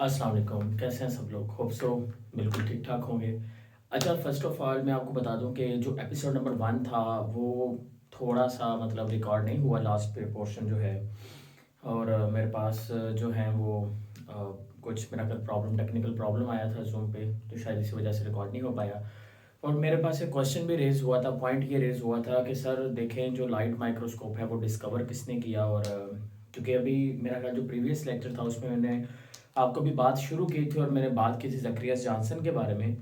अस्सलाम वालेकुम, कैसे हैं सब लोग? होप सो बिल्कुल ठीक ठाक होंगे। अच्छा, फ़र्स्ट ऑफ़ ऑल मैं आपको बता दूं कि जो एपिसोड नंबर 1 था वो थोड़ा सा मतलब रिकॉर्ड नहीं हुआ, लास्ट पे पोर्शन जो है। और मेरे पास जो है वो कुछ मेरा कल प्रॉब्लम, टेक्निकल प्रॉब्लम आया था जूम पे, तो शायद इसी वजह से रिकॉर्ड नहीं हो पाया। और मेरे पास एक क्वेश्चन भी रेज़ हुआ था, पॉइंट ये रेज़ हुआ था कि सर देखें जो लाइट माइक्रोस्कोप है वो डिस्कवर किसने किया। और क्योंकि अभी मेरा जो प्रीवियस लेक्चर था उसमें मैंने आपको भी बात शुरू की थी और मैंने बात की थी ज़करियास जॉनसन के बारे में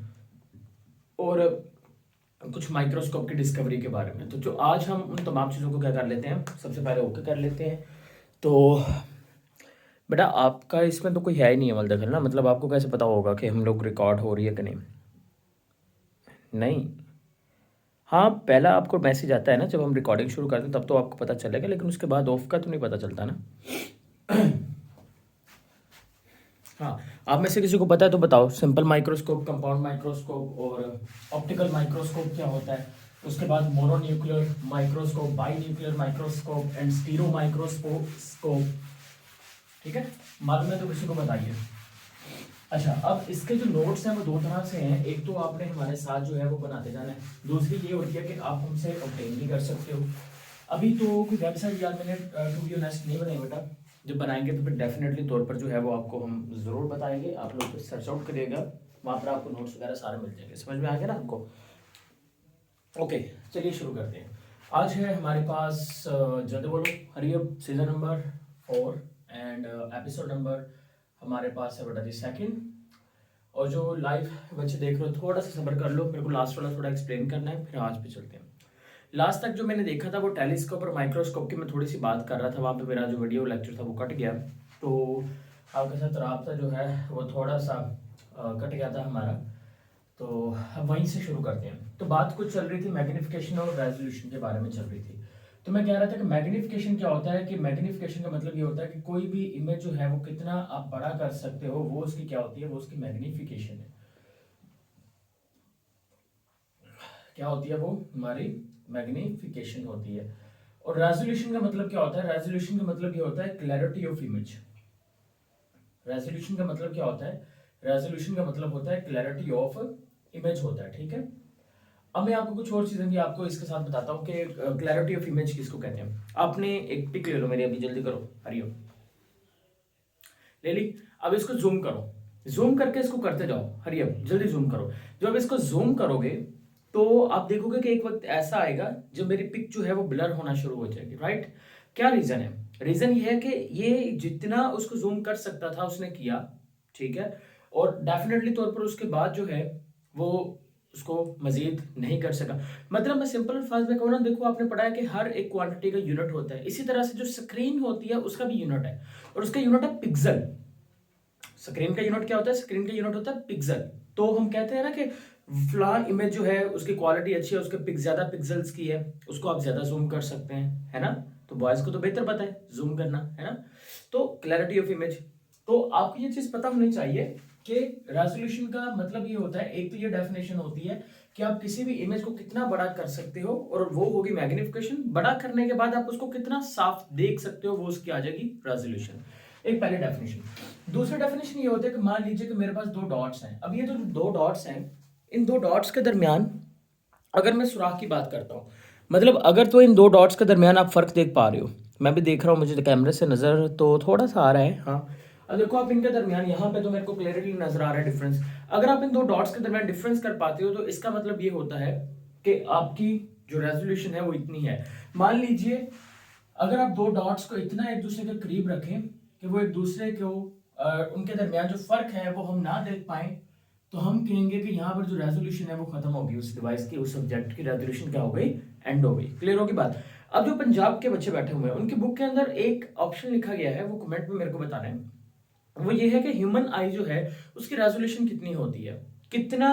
और कुछ माइक्रोस्कोप की डिस्कवरी के बारे में। तो जो आज हम उन तमाम चीज़ों को क्या कर लेते हैं, सबसे पहले ओके कर लेते हैं। तो बेटा आपका इसमें तो कोई है ही नहीं अमल दखल ना, मतलब आपको कैसे पता होगा कि हम लोग रिकॉर्ड हो रही है कि नहीं? नहीं। हाँ, पहला आपको मैसेज आता है ना जब हम रिकॉर्डिंग शुरू करते हैं, तब तो आपको पता चलेगा, लेकिन उसके बाद ऑफ का तो नहीं पता चलता ना। हाँ, आप में से किसी को पता है तो बताओ, सिंपल माइक्रोस्कोप, कंपाउंड माइक्रोस्कोप और ऑप्टिकल माइक्रोस्कोप क्या होता है। उसके बाद mononuclear microscope, by nuclear microscope and stereo microscope. ठीक है, मालूम है तो किसी को बताइए। अच्छा, अब इसके जो नोट्स हैं वो दो तरह से हैं। एक तो आपने हमारे साथ जो है वो बनाते जाना है, दूसरी ये होती है कि आप हमसे ऑब्टेन भी कर सकते हो। अभी तो कोई वेबसाइट यार मैंने टू बी ऑनेस्ट नहीं बनाई बेटा, जब बनाएंगे तो फिर डेफिनेटली तौर पर जो है वो आपको हम ज़रूर बताएंगे। आप लोग सर्च आउट करिएगा, वहाँ पर आपको नोट्स वगैरह सारे मिल जाएंगे। समझ में आ गया ना आपको? ओके, चलिए शुरू करते हैं। आज है हमारे पास जल्दी बोलो, हरियब season number 4 and episode number हमारे पास है बेटा जी सेकंड। और जो लाइव बच्चे देख रहे हो थोड़ा सा सब्र कर लो, मेरे को लास्ट वाला थोड़ा एक्सप्लेन करना है, फिर आज पे चलते हैं। लास्ट तक जो मैंने देखा था वो टेलीस्कोप और माइक्रोस्कोप की मैं थोड़ी सी बात कर रहा था, वहाँ पे मेरा जो वीडियो लेक्चर था वो कट गया। तो आपके साथ राब्ता जो है वो थोड़ा सा कट गया था हमारा। तो अब वहीं से शुरू करते हैं। तो बात कुछ चल रही थी मैग्निफिकेशन और रेजोल्यूशन के बारे में चल रही थी। तो मैं कह रहा था कि मैग्निफिकेशन क्या होता है, कि मैग्निफिकेशन का मतलब ये होता है कि कोई भी इमेज जो है वो कितना आप बड़ा कर सकते हो, वो उसकी क्या होती है, वो उसकी मैग्निफिकेशन है। क्या होती है वो? हमारी मैग्निफिकेशन होती है। और रेजोल्यूशन का मतलब क्या होता है? रेजोल्यूशन का मतलब ये होता है क्लैरिटी ऑफ इमेज। रेजोल्यूशन का मतलब क्या होता है? रेजोल्यूशन का मतलब होता है क्लैरिटी ऑफ इमेज होता है। ठीक है, अब मैं आपको कुछ और चीजें भी आपको इसके साथ बताता हूँ कि क्लैरिटी ऑफ इमेज किसको कहते हैं। आपने एक पिक ले लो मेरी, अभी जल्दी करो, हरिओम ले ली। अब इसको जूम करो, जूम करके इसको करते जाओ, हरिओम जल्दी जूम करो। जब इसको जूम करोगे तो आप देखोगे कि एक वक्त ऐसा आएगा जब मेरी पिक जो है वो ब्लर होना शुरू हो जाएगी, राइट? क्या रीजन है? रीजन ये है कि ये जितना उसको जूम कर सकता था उसने किया, ठीक है। और डेफिनेटली तौर पर उसके बाद जो है वो उसको मजीद नहीं कर सका। मतलब मैं सिंपल अल्फाज में कहूँ ना, देखो आपने पढ़ा है कि हर एक क्वांटिटी का यूनिट होता है, इसी तरह से जो स्क्रीन होती है उसका भी यूनिट है, और उसका यूनिट है पिक्सल। स्क्रीन का यूनिट क्या होता है? स्क्रीन का यूनिट होता है पिक्सल। तो हम कहते हैं ना कि फ्ला इमेज जो है उसकी क्वालिटी अच्छी है, उसके ज्यादा पिक्सल्स की है, उसको आप ज्यादा जूम कर सकते हैं, है ना? तो बॉयज को तो बेहतर पता है जूम करना, है ना? तो क्लैरिटी ऑफ इमेज, तो आपको ये चीज पता होनी चाहिए कि रेजोल्यूशन का मतलब ये होता है, एक तो ये डेफिनेशन होती है कि आप किसी भी इमेज को कितना बड़ा कर सकते हो, और वो होगी मैग्निफिकेशन। बड़ा करने के बाद आप उसको कितना साफ देख सकते हो, वो उसकी आ जाएगी रेजोल्यूशन। एक पहले डेफिनेशन। दूसरा डेफिनेशन ये होता है कि मान लीजिए कि मेरे पास दो डॉट्स हैं। अब ये जो दो डॉट्स हैं, इन दो डॉट्स के दरमियान अगर मैं सुराख की बात करता हूँ, मतलब अगर तो इन दो डॉट्स के दरमियान आप फर्क देख पा रहे हो, मैं भी देख रहा हूँ, मुझे कैमरे से नज़र तो थोड़ा सा आ रहा है, हाँ। अब देखो आप इनके दरमियान, यहाँ पे तो मेरे को क्लियरली नजर आ रहा है डिफरेंस। अगर आप इन दो डॉट्स के दरमियान डिफरेंस कर पाते हो तो इसका मतलब ये होता है कि आपकी जो रेजोल्यूशन है वो इतनी है। मान लीजिए अगर आप दो डॉट्स को इतना एक दूसरे के करीब रखें कि वो एक दूसरे को उनके दरमियान जो फर्क है वो हम ना देख पाए, तो हम कहेंगे कि यहाँ पर जो रेजोल्यूशन है वो खत्म होगी, उस डिवाइस की, उस सब्जेक्ट की रेजोल्यूशन क्या हो गई? एंड हो गई। क्लियर होगी बात? अब जो पंजाब के बच्चे बैठे हुए हैं उनकी बुक के अंदर एक ऑप्शन लिखा गया है, वो कमेंट में मेरे को बताना है। वो ये है कि ह्यूमन आई जो है उसकी रेजोल्यूशन कितनी होती है, कितना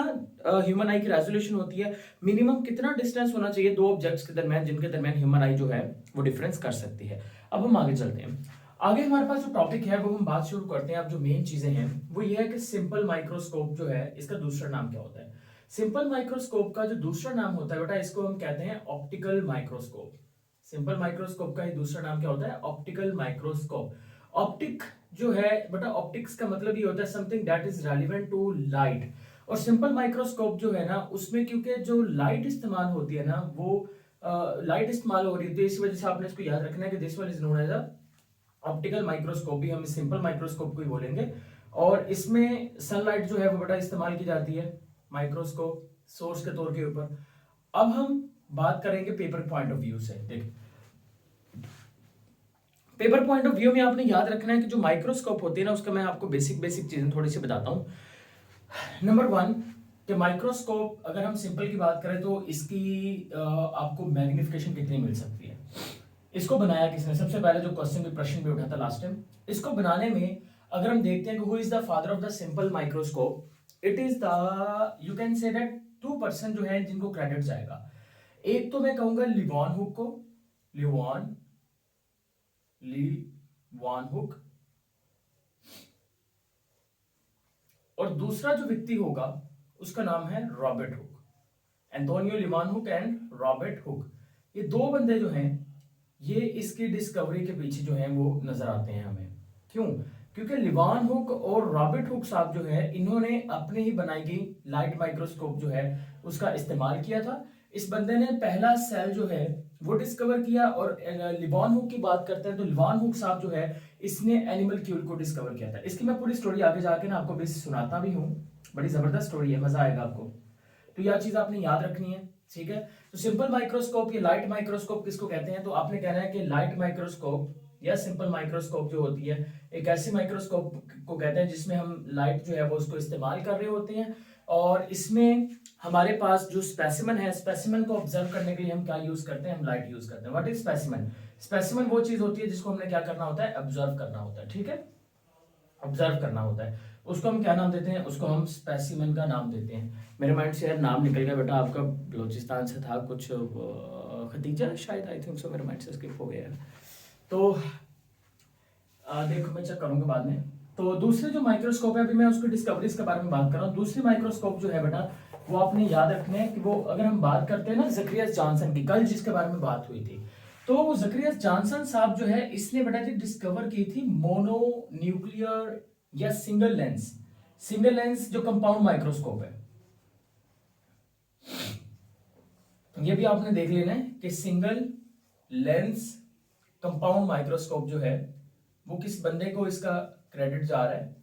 ह्यूमन आई की रेजोल्यूशन होती है, मिनिमम कितना डिस्टेंस होना चाहिए दो ऑब्जेक्ट्स के दरमियान जिनके दरमियान ह्यूमन आई जो है वो डिफरेंस कर सकती है। अब हम आगे चलते हैं। आगे हमारे पास जो टॉपिक है वो हम बात शुरू करते हैं। अब जो मेन चीजें हैं वो ये है कि सिंपल माइक्रोस्कोप जो है इसका दूसरा नाम क्या होता है? सिंपल माइक्रोस्कोप का जो दूसरा नाम होता है बेटा, इसको हम कहते हैं ऑप्टिकल माइक्रोस्कोप। सिंपल माइक्रोस्कोप का ही दूसरा नाम क्या होता है? Optical microscope. ऑप्टिक जो है बेटा ऑप्टिक्स का मतलब ये होता है something that is relevant to light. और सिंपल माइक्रोस्कोप जो है ना उसमें क्योंकि जो लाइट इस्तेमाल होती है ना वो लाइट इस्तेमाल हो रही है, तो इस वजह से आपने इसको याद रखना है कि this one is known as optical microscope, भी हम सिंपल माइक्रोस्कोप को ही बोलेंगे। और इसमें सनलाइट जो है वो बड़ा इस्तेमाल की जाती है माइक्रोस्कोप सोर्स के तौर के ऊपर। अब हम बात करेंगे पेपर पॉइंट ऑफ व्यू से। देखिए पेपर पॉइंट ऑफ व्यू में आपने याद रखना है कि जो माइक्रोस्कोप होती है ना उसका मैं आपको बेसिक बेसिक चीजें थोड़ी सी बताता हूँ। नंबर वन कि माइक्रोस्कोप अगर हम सिंपल की बात करें तो इसकी आपको मैग्निफिकेशन कितनी मिल सकती है। इसको बनाया किसने, सबसे पहले जो प्रश्न भी उठा था लास्ट टाइम, इसको बनाने में अगर हम देखते हैं कि who is the father of the simple microscope, it is the you can say that 2% जो है जिनको क्रेडिट जाएगा। एक तो मैं कहूंगा लिवॉन हुक को, लिवॉन हुक, और दूसरा जो व्यक्ति होगा उसका नाम है Robert Hooke, Antonio Livon hook and Robert Hooke. ये दो बंदे जो हैं ये इसकी डिस्कवरी के पीछे जो है वो नजर आते हैं हमें। क्यों? क्योंकि लिवॉन हुक और रॉबर्ट हुक साहब जो है इन्होंने अपने ही बनाई गई लाइट माइक्रोस्कोप जो है उसका इस्तेमाल किया था। इस बंदे ने पहला सेल जो है वो डिस्कवर किया। और लिवॉन हुक की बात करते हैं तो लिवॉन हुक साहब जो है इसने एनिमल क्यूल को डिस्कवर किया था। इसकी मैं पूरी स्टोरी आगे जाके ना आपको बेसिक सुनाता भी हूँ, बड़ी जबरदस्त स्टोरी है, मजा आएगा आपको। तो यह चीज आपने याद रखनी है, ठीक है। तो सिंपल माइक्रोस्कोप या लाइट माइक्रोस्कोप किसको कहते हैं, तो आपने कहना है कि लाइट माइक्रोस्कोप या सिंपल माइक्रोस्कोप जो होती है एक ऐसी माइक्रोस्कोप को कहते हैं जिसमें हम लाइट जो है वो उसको इस्तेमाल कर रहे होते हैं। और इसमें हमारे पास जो स्पेसिमन है, स्पेसिमन को ऑब्जर्व करने के लिए हम क्या यूज करते हैं, हम लाइट यूज करते हैं। What is specimen? स्पेसिमन वो चीज होती है जिसको हमने क्या करना होता है, ऑब्जर्व करना होता है, ठीक है, ऑब्जर्व करना होता है। उसको हम क्या नाम देते हैं, उसको हम स्पेसिमन का नाम देते हैं। मेरे माइंड से यार नाम निकल गया बेटा, आपका बलूचिस्तान से था कुछ खतीजा शायद, आई थिंक सो, मेरे माइंड से स्किप हो गया है। तो देखो मैं चेक करूंगा बाद में। तो दूसरे जो माइक्रोस्कोप है, अभी मैं उसकी डिस्कवरीज के बारे में बात कर रहा हूँ। दूसरी माइक्रोस्कोप जो है बेटा वो आपने याद रखने हैं कि वो अगर हम बात करते हैं ना ज़करिया जॉनसन की, कल जिसके बारे में बात हुई थी, तो ज़करिया जॉनसन साहब जो है इसने बेटा जी डिस्कवर की थी मोनो न्यूक्लियर या सिंगल लेंस जो कंपाउंड माइक्रोस्कोप है। ये भी आपने देख लेना है कि सिंगल लेंस कंपाउंड माइक्रोस्कोप जो है वो किस बंदे को इसका क्रेडिट जा रहा है,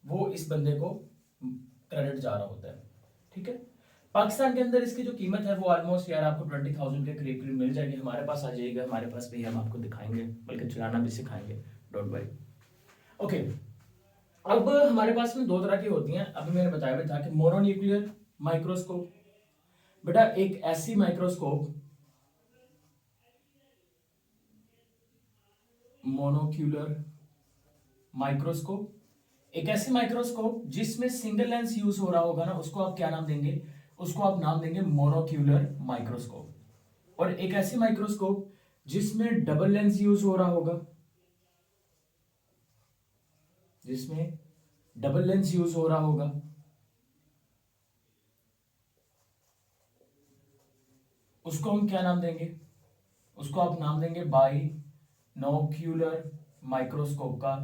वो इस बंदे को क्रेडिट जा रहा होता है, ठीक है। पाकिस्तान के अंदर इसकी जो कीमत है वो ऑलमोस्ट यार आपको 20,000 के करीब करीब मिल जाएगी। हमारे पास आ जाएगा, हमारे पास भी हम आपको दिखाएंगे, बल्कि चलाना भी सिखाएंगे, डोंट वरी। ओके, अब हमारे पास में दो तरह की होती हैं। अभी मैंने बताया भी था कि मोनोन्यूक्लियर माइक्रोस्कोप, बेटा एक ऐसी माइक्रोस्कोप, मोनोक्यूलर माइक्रोस्कोप, एक ऐसी माइक्रोस्कोप जिसमें सिंगल लेंस यूज हो रहा होगा ना, उसको आप क्या नाम देंगे, उसको आप नाम देंगे मोनोक्यूलर माइक्रोस्कोप। और एक ऐसी माइक्रोस्कोप जिसमें डबल लेंस यूज हो रहा होगा, जिसमें डबल लेंस यूज हो रहा होगा, उसको हम क्या नाम देंगे, उसको आप नाम देंगे बाइनोक्यूलर माइक्रोस्कोप का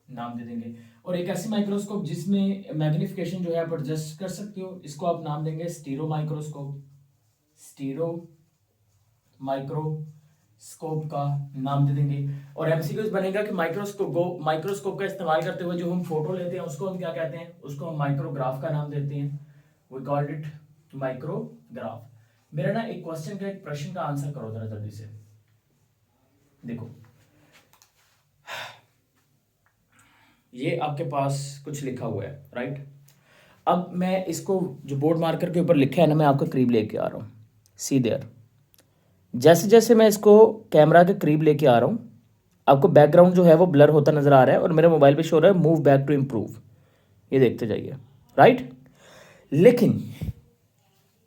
नाम दे देंगे। और एक ऐसी माइक्रोस्कोप जिसमें मैग्निफिकेशन जो है आप एडजस्ट कर सकते हो, इसको आप नाम देंगे स्टीरो माइक्रोस्कोप, स्टीरो माइक्रोस्कोप का नाम दे देंगे। और एमसीक्यूज बनेगा कि माइक्रोस्कोप का इस्तेमाल करते हुए जो हम फोटो लेते हैं उसको हम क्या कहते हैं, उसको हम माइक्रोग्राफ का नाम देते हैं, वी कॉल्ड इट माइक्रोग्राफ। मेरा ना एक क्वेश्चन का, एक प्रश्न का आंसर करो जरा जल्दी से। देखो ये आपके पास कुछ लिखा हुआ है, राइट। अब मैं इसको जो बोर्ड मार्कर के ऊपर लिखा है ना, मैं आपको करीब लेके आ रहा हूँ, सी देयर। जैसे जैसे मैं इसको कैमरा के करीब लेके आ रहा हूँ, आपको बैकग्राउंड जो है वो ब्लर होता नजर आ रहा है और मेरे मोबाइल पे शो हो रहा है मूव बैक टू इम्प्रूव, ये देखते जाइए, राइट। लेकिन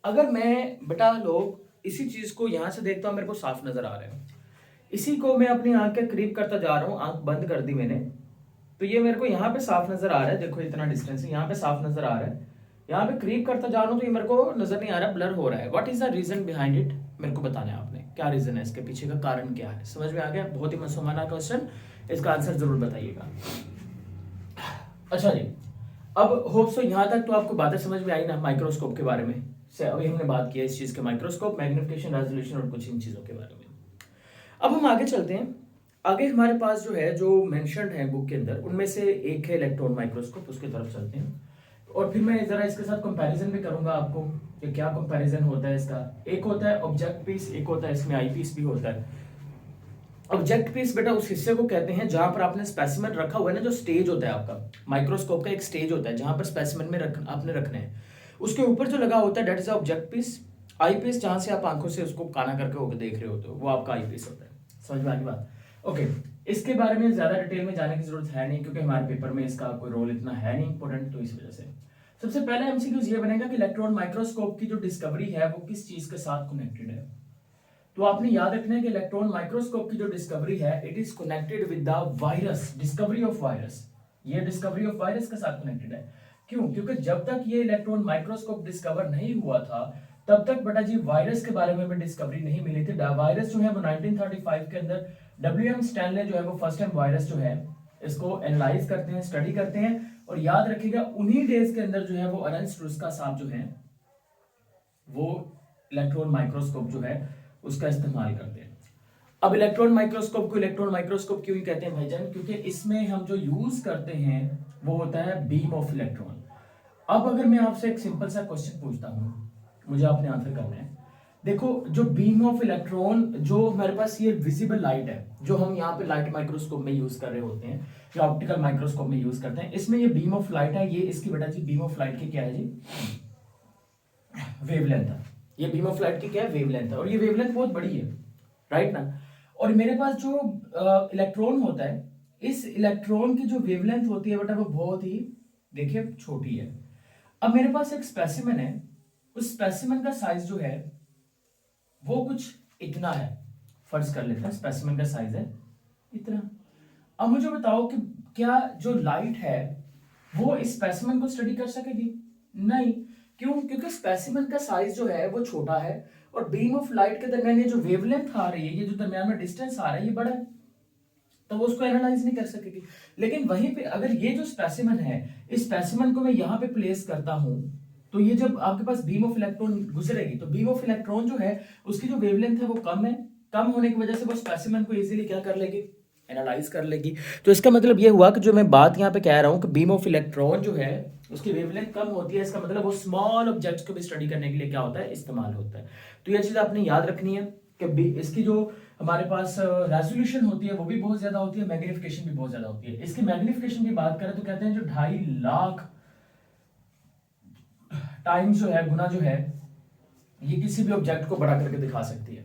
अगर मैं बेटा लोग इसी चीज को यहां से देखता हूं, मेरे को साफ नजर आ रहा है, इसी को मैं अपनी आंख के करीब करता जा रहा हूं, आंख बंद कर दी मैंने, तो ये मेरे को यहाँ पे साफ नजर आ रहा है। देखो इतना डिस्टेंस है, यहाँ पे साफ नजर आ रहा है, यहाँ पे करीब करता जा रहा हूँ तो ये मेरे को नजर नहीं आ रहा, ब्लर हो रहा है। What is the reason behind it, मेरे को बताना है आपने, क्या रीजन है इसके पीछे का, कारण क्या है। समझ में आ गया? बहुत ही मासूमाना क्वेश्चन, इसका आंसर जरूर बताइएगा। अच्छा जी, अब होप सो यहाँ तक तो आपको बातें समझ में आई ना माइक्रोस्कोप के बारे में से। अभी हमने बात की है इस चीज़ के माइक्रोस्कोप, मैग्निफिकेशन, रेजोल्यूशन और कुछ इन चीज़ों के बारे में। अब हम आगे चलते हैं। आगे हमारे पास जो है, जो मेंशन्ड है बुक के अंदर, उनमें से एक है इलेक्ट्रॉन माइक्रोस्कोप, उसकी तरफ चलते हैं। और फिर मैं ज़रा इसके साथ कंपैरिजन भी करूंगा आपको कि क्या कंपैरिजन होता है इसका। एक होता है ऑब्जेक्ट पीस, एक होता है इसमें आई पीस भी होता है। ऑब्जेक्ट पीस बेटा उस हिस्से को कहते हैं जहां पर आपने स्पेसिमेन रखा हुआ है ना, जो स्टेज होता है आपका माइक्रोस्कोप का, एक स्टेज होता है जहां पर स्पेसिमेन में आपने रखने हैं, उसके ऊपर जो लगा होता है that is object piece. Eyepiece जहां से आप आंखों से उसको काना करके होकर देख रहे होते हो, वो आपका आई पीस होता है। समझ में आ गई बात? ओके, इसके बारे में ज्यादा डिटेल में जाने की जरूरत है नहीं, क्योंकि हमारे पेपर में इसका कोई रोल इतना है नहीं इंपॉर्टेंट, तो इस वजह से सबसे पहले एमसीक्यूज ये बनेगा कि इलेक्ट्रॉन माइक्रोस्कोप की जो डिस्कवरी है वो किस चीज के साथ कनेक्टेड है। तो आपने याद रखना है कि इलेक्ट्रॉन माइक्रोस्कोप की जो डिस्कवरी है, it is connected with the virus, discovery of virus. ये डिस्कवरी ऑफ वायरस के साथ कनेक्टेड है। क्यों? क्योंकि जब तक ये इलेक्ट्रॉन माइक्रोस्कोप डिस्कवर नहीं हुआ था, तब तक बेटा जी वायरस के बारे में भी डिस्कवरी नहीं मिली थी। वायरस जो है वो 1935 के अंदर डब्ल्यू एम स्टैनले जो है वो फर्स्ट टाइम वायरस जो है इसको एनालाइज करते हैं, स्टडी करते हैं। और याद रखिएगा उन्हीं डेज के अंदर जो है वो एरनस्ट रुस्का साहब जो है वो इलेक्ट्रॉन माइक्रोस्कोप जो है उसका इस्तेमाल करते हैं। अब इलेक्ट्रॉन माइक्रोस्कोप को इलेक्ट्रॉन माइक्रोस्कोप क्यों कहते हैं भाईजान? क्योंकि इसमें हम जो यूज करते हैं वो होता है बीम ऑफ इलेक्ट्रॉन। अब अगर मैं आपसे एक सिंपल सा क्वेश्चन पूछता हूं, मुझे आपने आंसर करना है। देखो, जो बीम ऑफ इलेक्ट्रॉन, जो हमारे पास ये विजिबल लाइट है, जो हम यहाँ पे लाइट माइक्रोस्कोप में यूज कर रहे होते हैं या ऑप्टिकल माइक्रोस्कोप में यूज करते हैं, इसमें ये बीम ऑफ लाइट है, ये इसकी बेटा जी बीम ऑफ लाइट की क्या है जी? वेवलेंथ है। ये बीम ऑफ लाइट की क्या है? वेवलेंथ है। और ये वेवलेंथ बहुत बड़ी है, राइट ना? और मेरे पास जो इलेक्ट्रॉन होता है, इस इलेक्ट्रॉन की जो वेवलेंथ होती है बेटा वो बहुत ही, देखिए, छोटी है। अब मेरे पास एक स्पेसिमेन है, उस स्पेसिमेन का साइज जो है वो कुछ इतना है, फर्ज कर लेते हैं स्पेसिमेन का साइज है इतना। अब मुझे बताओ कि क्या जो लाइट है वो इस स्पेसिमेन को स्टडी कर सकेगी? नहीं। क्यों? क्योंकि स्पेसिमेन का साइज जो है वो छोटा है, और बीम ऑफ लाइट के दरमियान ये जो वेवलेंथ आ रही है, ये जो दरमियान में डिस्टेंस आ रहा है, ये बड़ा है, तो वो उसको एनालाइज नहीं कर सकेगी। लेकिन वहीं पे अगर ये जो स्पेसिमेन है, इस स्पेसिमेन को मैं यहाँ पे प्लेस करता हूं, तो ये जब आपके पास बीम ऑफ इलेक्ट्रॉन गुजरेगी, तो बीम ऑफ इलेक्ट्रॉन जो है उसकी जो वेवलेंथ है वो कम है। कम होने की वजह से वो स्पेसिमेन को इजीली क्या कर लेगी? एनालाइज कर लेगी। तो इसका मतलब ये हुआ कि जो मैं बात यहाँ पे कह रहा हूँ कि बीम ऑफ इलेक्ट्रॉन जो है उसकी वेवलेंथ कम होती है, इसका मतलब वो स्मॉल ऑब्जेक्ट्स को भी स्टडी करने के लिए क्या होता है? इस्तेमाल होता है। तो ये चीज आपने याद रखनी है कि इसकी जो हमारे पास रेजोल्यूशन होती है वो भी बहुत ज्यादा होती है, मैग्निफिकेशन भी बहुत ज्यादा होती है। इसकी मैग्निफिकेशन की बात करें तो कहते हैं जो 2.5 लाख टाइम्स जो है, गुना जो है, ये किसी भी ऑब्जेक्ट को बड़ा करके दिखा सकती है।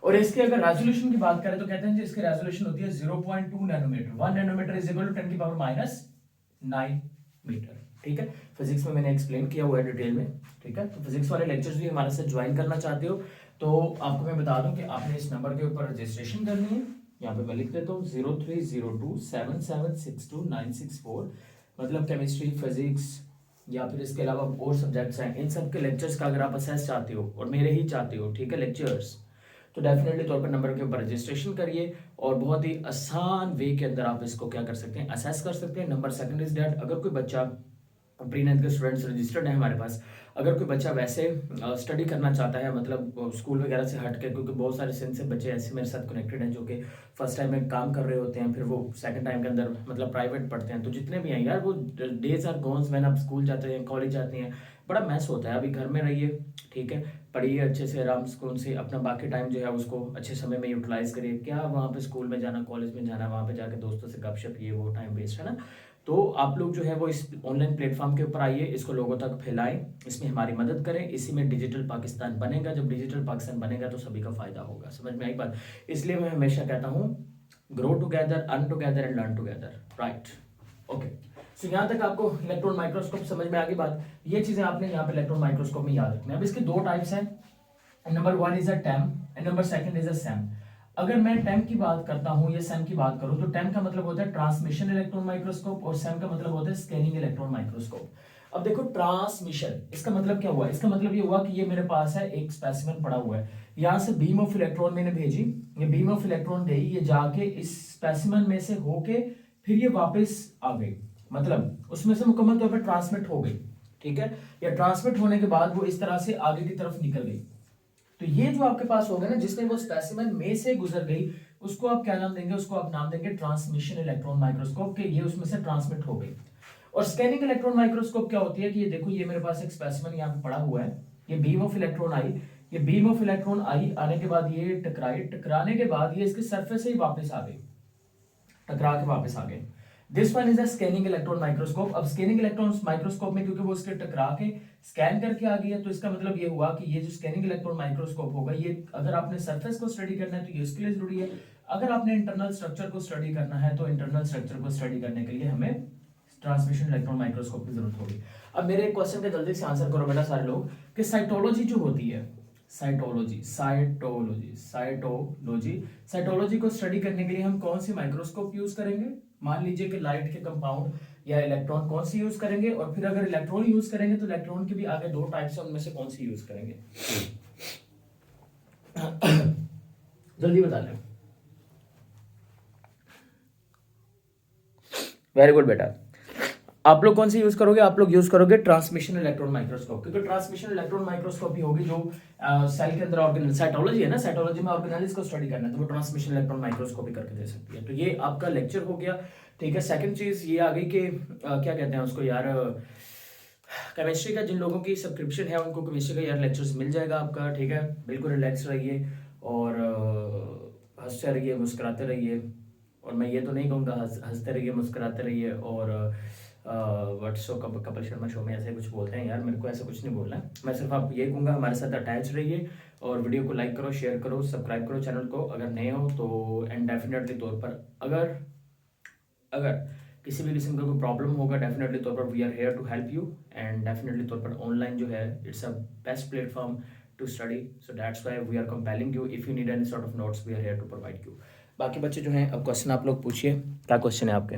और इसके अगर रेजोल्यूशन की बात करें तो कहते हैं इसकी रेजोल्यूशन होती है 0.2 nanometre. 1 nanometre is equal to 10 की पावर -9 मीटर। ठीक है, फिजिक्स में मैंने एक्सप्लेन किया हुआ है डिटेल में। ठीक है, तो फिजिक्स वाले लेक्चर्स भी हमारे साथ ज्वाइन करना चाहते हो तो आपको मैं बता दूं कि आपने इस नंबर के ऊपर रजिस्ट्रेशन करनी है। यहाँ पे मैं लिख देता हूँ 03027762 मतलब केमिस्ट्री, फिजिक्स या फिर इसके अलावा और सब्जेक्ट्स हैं, इन सब के लेक्चर्स का अगर आप असेस चाहते हो और मेरे ही चाहते हो, ठीक है, लेक्चर्स, तो डेफिनेटली तौर पर नंबर के ऊपर रजिस्ट्रेशन करिए और बहुत ही आसान वे के अंदर आप इसको क्या कर सकते हैं? असेस कर सकते हैं। नंबर सेकंड इज दैट अगर कोई बच्चा प्री नाइन्थ के स्टूडेंट्स रजिस्टर्ड है हमारे पास, अगर कोई बच्चा वैसे स्टडी करना चाहता है, मतलब स्कूल वगैरह से हट के, क्योंकि बहुत सारे सिंध से बच्चे ऐसे मेरे साथ कनेक्टेड हैं जो कि फर्स्ट टाइम में काम कर रहे होते हैं, फिर वो सेकंड टाइम के अंदर मतलब प्राइवेट पढ़ते हैं, तो जितने भी हैं यार, वो डेज आर गोन्स व्हेन आप स्कूल जाते हैं, कॉलेज जाते हैं, बड़ा मैस होता है। अभी घर में रहिए, ठीक है, पढ़िए अच्छे से, आराम सुकून से, अपना बाकी टाइम जो है उसको अच्छे समय में यूटिलाइज करिए। क्या वहाँ पे स्कूल में जाना, कॉलेज में जाना, वहाँ पे जाके दोस्तों से गपशप, ये वो टाइम वेस्ट है ना। तो आप लोग जो है वो इस ऑनलाइन प्लेटफॉर्म के ऊपर आइए, इसको लोगों तक फैलाएं, इसमें हमारी मदद करें। इसी में डिजिटल पाकिस्तान बनेगा। जब डिजिटल पाकिस्तान बनेगा तो सभी का फायदा होगा। समझ में आई बात? इसलिए मैं हमेशा कहता हूँ grow together, earn together and learn together, right? Okay, so यहाँ तक आपको इलेक्ट्रॉन माइक्रोस्कोप समझ में आ गई बात। ये चीजें आपने यहाँ पे इलेक्ट्रॉन माइक्रोस्कोप में याद रखना है। अब इसके दो टाइप्स हैं, number 1 is a time and number second is a Sam. अगर मैं टैम की बात करता हूं या सैम की बात करूं तो टैम का मतलब होता है ट्रांसमिशन इलेक्ट्रॉन माइक्रोस्कोप और सैम का मतलब होता है स्कैनिंग इलेक्ट्रॉन माइक्रोस्कोप। अब देखो, ट्रांसमिशन, इसका मतलब क्या हुआ? इसका मतलब ये हुआ कि ये मेरे पास है एक स्पेसिमेन पड़ा हुआ है, यहां से बीम ऑफ इलेक्ट्रॉन मैंने भेजी, ये बीम ऑफ इलेक्ट्रॉन गई, ये जाके इस स्पेसिमेन में से होके फिर ये वापस आ गई, मतलब उसमें से मुकम्मल तौर पर ट्रांसमिट हो गई, ठीक है, या ट्रांसमिट होने के बाद वो इस तरह से आगे की तरफ निकल गई। तो ये जो आपके पास होगा ना, जिसमें वो स्पेसिमेन में से गुजर गई, उसको आप क्या नाम देंगे, उसको आप नाम देंगे ट्रांसमिशन इलेक्ट्रॉन माइक्रोस्कोप के, ये उसमें से ट्रांसमिट हो गई। और स्कैनिंग इलेक्ट्रॉन माइक्रोस्कोप क्या होती है कि ये देखो, ये मेरे पास एक स्पेसिमेन यहाँ पे पड़ा हुआ है, ये बीम ऑफ इलेक्ट्रॉन आई, ये बीम ऑफ इलेक्ट्रॉन आई, आने के बाद ये टकराई, टकराने के बाद ये इसके सरफेस से ही वापस आ गई, टकरा के वापस आ गए। This one is a scanning electron microscope. अब स्कैनिंग इलेक्ट्रॉन माइक्रोस्कोप में क्योंकि वो इसके टकरा के स्कैन करके आ गई है, तो इसका मतलब ये हुआ कि ये जो स्कैनिंग इलेक्ट्रॉन माइक्रोस्कोप होगा, ये अगर आपने सरफेस को स्टडी करना है तो ये इसके लिए जरूरी है, अगर आपने इंटरनल स्ट्रक्चर को स्टडी करना है तो इंटरनल स्ट्रक्चर को स्टडी करने के लिए हमें ट्रांसमिशन इलेक्ट्रॉन माइक्रोस्कोप की जरूरत होगी। अब मेरे क्वेश्चन का जल्दी से आंसर करो बेटा सारे लोग, कि साइटोलॉजी जो होती है, साइटोलॉजी को स्टडी करने के लिए हम कौन सी माइक्रोस्कोप यूज करेंगे? मान लीजिए कि लाइट के कंपाउंड या इलेक्ट्रॉन कौन सी यूज करेंगे, और फिर अगर इलेक्ट्रॉन यूज करेंगे तो इलेक्ट्रॉन के भी आगे दो टाइप्स है, उनमें से कौन सी यूज करेंगे? जल्दी बता लें। वेरी गुड बेटा, आप लोग कौन सी यूज करोगे? आप लोग यूज करोगे ट्रांसमिशन इलेक्ट्रॉन माइक्रोस्कोप, क्योंकि ट्रांसमिशन इलेक्ट्रॉन माइक्रोस्कोप ही होगी जो सेल के अंदर ऑर्गेनेल, साइटोलॉजी है ना, साइटोलॉजी में ऑर्गेनेल्स को स्टडी करना है, तो वो ट्रांसमिशन इलेक्ट्रॉन माइक्रोस्कोपी करके दे सकती है। तो ये आपका लेक्चर हो गया, ठीक है। सेकंड चीज ये आ गई कि क्या कहते हैं उसको यार, केमिस्ट्री का जिन लोगों की सब्सक्रिप्शन है उनको केमिस्ट्री का यार लेक्चर्स मिल जाएगा आपका, ठीक है। बिल्कुल रिलैक्स रहिए और हंसते रहिए, मुस्कुराते रहिए, और मैं ये तो नहीं कहूँगा हंसते रहिए मुस्कुराते रहिए, और what show, Kapil Sharma show में ऐसे कुछ बोलते हैं यार, मेरे को ऐसा कुछ नहीं बोलना है। मैं सिर्फ आप ये कहूँगा हमारे साथ अटैच रहिए, और वीडियो को लाइक करो, शेयर करो, सब्सक्राइब करो चैनल को अगर नए हो तो। एंड डेफिनेटली तौर पर अगर किसी भी किस्म का कोई प्रॉब्लम होगा, डेफिनेटली तौर पर we are here to help you, and definitely तौर पर ऑनलाइन जो है it's a best platform to study, so that's why we are compelling you. If you need any sort of notes we are here to provide you. बाकी बच्चे जो हैं, अब question आप लोग पूछिए, क्या क्वेश्चन है आपके?